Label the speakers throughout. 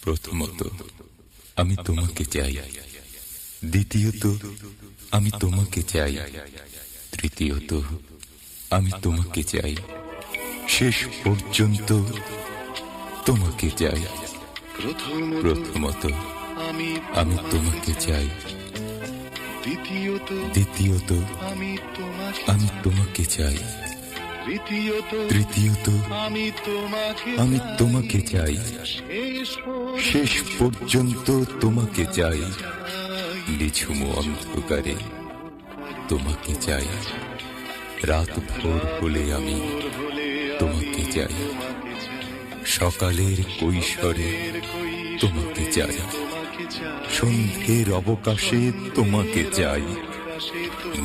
Speaker 1: প্রথমত আমি তোমাকে চাই, দ্বিতীয়ত আমি তোমাকে চাই, তৃতীয়ত আমি তোমাকে চাই, শেষ পর্যন্ত তোমাকে চাই। প্রথমত আমি তোমাকে চাই, দ্বিতীয়ত আমি তোমাকে চাই, তৃতীয়ত আমি তোমাকে চাই, শেষ পর্যন্ত তোমাকে চাই। নিঝুম অন্ধকারে তোমাকে চাই, রাত ভোর হলে আমি তোমাকে চাই, সকালের কৈশোরে তোমাকে চাই, সন্ধ্যের অবকাশে তোমাকে চাই,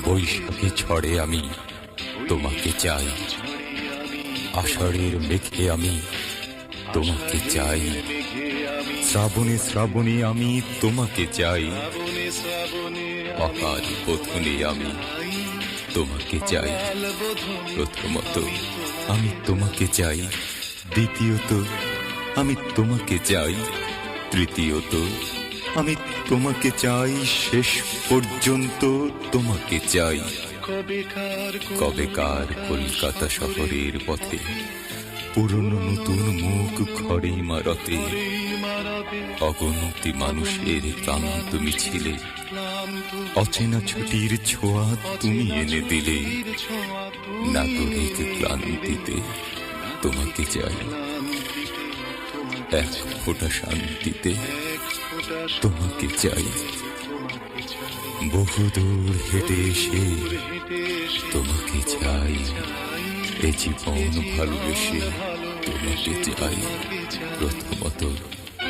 Speaker 1: বৈশাখী ঝড়ে আমি তোমাকে চাই, আষাঢ়ের মেঘে আমি তোমাকে চাই, শ্রাবণে শ্রাবণে আমি তোমাকে চাই, অকাল বোধনে আমি তোমাকে চাই। প্রথমত আমি তোমাকে চাই, দ্বিতীয়ত আমি তোমাকে চাই, তৃতীয়ত আমি তোমাকে চাই, শেষ পর্যন্ত তোমাকে চাই। কবেকার কলকাতা শহরের পথে পুরনো নতুন মুখ ঘরে ইমারতে, অগণতি মানুষের ক্লান্ত মিছিলে অচেনা ছুটির ছোঁয়া তুমি এনে দিলে। নাগরিক ক্লান্তিতে তোমাকে চাই, এক ফোঁটা শান্তিতে তোমাকে চাই, বহুদূর হেঁটে এসে তোমাকে চাই, এ জীবন ভালোবেসে তোমাকে চাই। প্রথমত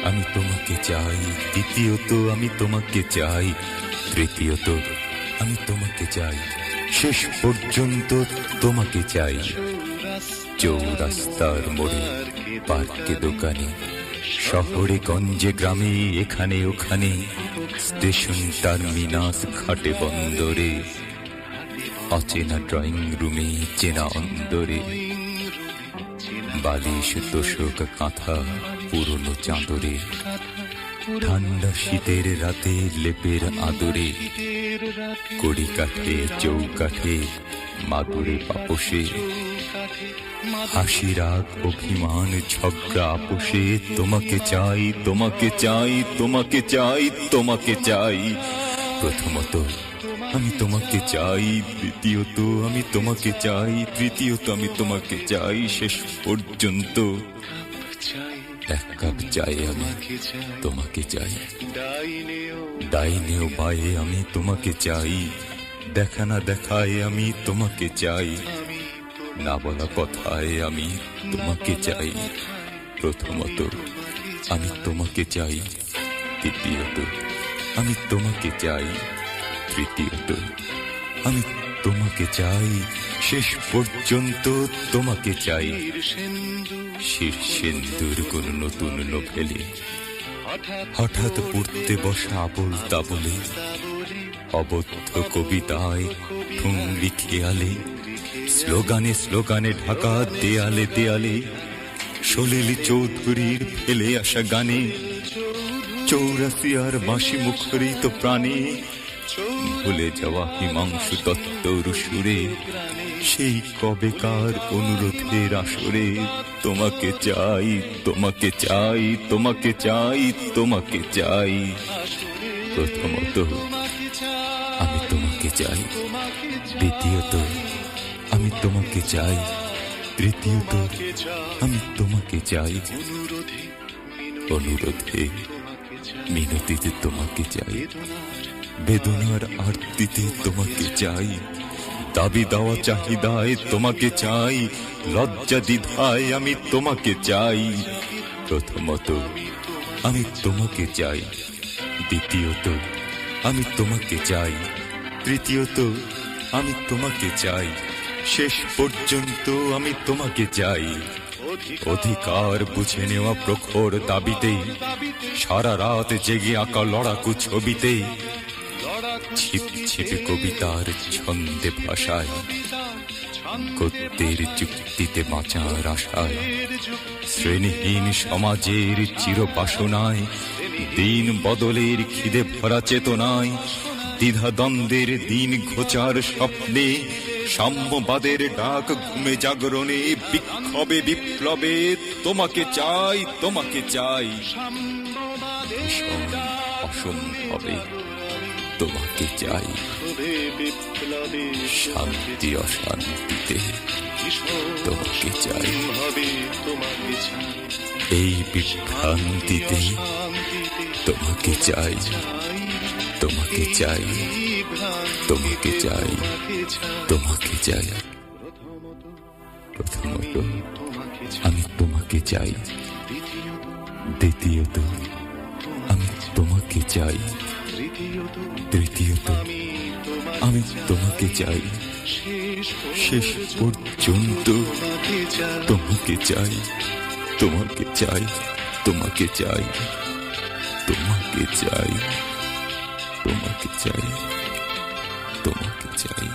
Speaker 1: আমি তোমাকে চাই, দ্বিতীয়ত আমি তোমাকে চাই, তৃতীয়ত আমি তোমাকে চাই, শেষ পর্যন্ত তোমাকে চাই। চৌরাস্তার মোড়ে, পার্কে, দোকানে, শহরে গঞ্জে গ্রামে, এখানে ওখানে, স্টেশন টার্মিনাস, ঘাটে বন্দরে, অচেনা ড্রয়িং রুমে, চেনা অন্দরে, বালিশ তোষক কাঁথা পুরনো চাদরে, ঠান্ডা শীতের রাতে লেপের আদরে, কড়ি কাঠে চৌকাঠে, মাদুরে পাপোশে, হাসি রাগ অভিমান ঝগড়া আপোষে তোমাকে চাই, তোমাকে চাই, তোমাকে চাই, তোমাকে চাই। প্রথমত আমি তোমাকে চাই, দ্বিতীয়ত আমি তোমাকে চাই, তৃতীয়ত আমি তোমাকে চাই, শেষ পর্যন্ত এক কাপ চাই আমি তোমাকে চাই। ডাইনেও বায়ে আমি তোমাকে চাই, দেখা না দেখায় আমি তোমাকে চাই, না বলা কথায় আমি তোমাকে চাই। প্রথমত আমি তোমাকে চাই, দ্বিতীয়ত আমি তোমাকে চাই, তৃতীয়ত আমি তোমাকে চাই, শেষ পর্যন্ত তোমাকে চাই। শীর্ষেন্দুর কোন নতুন নোভেলে হঠাৎ পড়তে বসা আবল তাবলে, অবদ্ধ কবিতায় ঠুংরি খেয়ালে, স্লোগানে স্লোগানে ঢাকা দেয়ালে দেয়ালে, সলিল চৌধুরীর ফেলে আসা গানে, চৌরাসিয়ার বাঁশি মুখরিত প্রাণে, ভুলে যাওয়া হিমাংশু দত্তর সুরে, সেই কবেকার অনুরোধের আসরে তোমাকে চাই, তোমাকে চাই, তোমাকে চাই, তোমাকে চাই। প্রথমত আমি তোমাকে চাই, দ্বিতীয়ত আমি তোমাকে চাই, তৃতীয়ত আমি তোমাকে চাই, অনুরোধে মিনতিতে তোমাকে চাই, বেদনার আরতিতে তোমাকে চাই, দাবি দেওয়া চাহিদায় তোমাকে চাই, লজ্জা দ্বিধায় আমি তোমাকে চাই। প্রথমত আমি তোমাকে চাই, দ্বিতীয়ত আমি তোমাকে চাই, তৃতীয়ত আমি তোমাকে চাই, শেষ পর্যন্ত আমি তোমাকে চাই। অধিকার বুঝে নেওয়া প্রখর দাবিতে, সারা রাত জেগে আঁকা লড়াকু ছবিতে, ছিপ ছিপে কবিতার ছন্দে ভাষায়, গদ্যের যুক্তিতে বাঁচার আশায়, শ্রেণীহীন সমাজের চির বাসনায়, দিন বদলের খিদে ভরা চেতনায়, দ্বিধাদ্বন্দ্বের দিন ঘোচার স্বপ্নে, সাম্যবাদের ডাক ঘুমে জাগরণে, বিক্ষোভে বিপ্লবে তোমাকে চাই, তোমাকে চাই। ভীষণ অসম্ভবে তোমাকে চাই, শান্তি অশান্তিতে তোমাকে চাই, এই বিভ্রান্তিতে তোমাকে চাই, তোমাকে চাই, তোমাকে চাই, তোমাকে চাই। প্রথমত আমি তোমাকে চাই, দ্বিতীয়ত আমি তোমাকে চাই, তৃতীয়ত আমি তোমাকে চাই, শেষ পর্যন্ত তোমাকে চাই, তোমাকে চাই, তোমাকে চাই, তোমাকে চাই, তোমাকে চাই, তোমাকে চাই।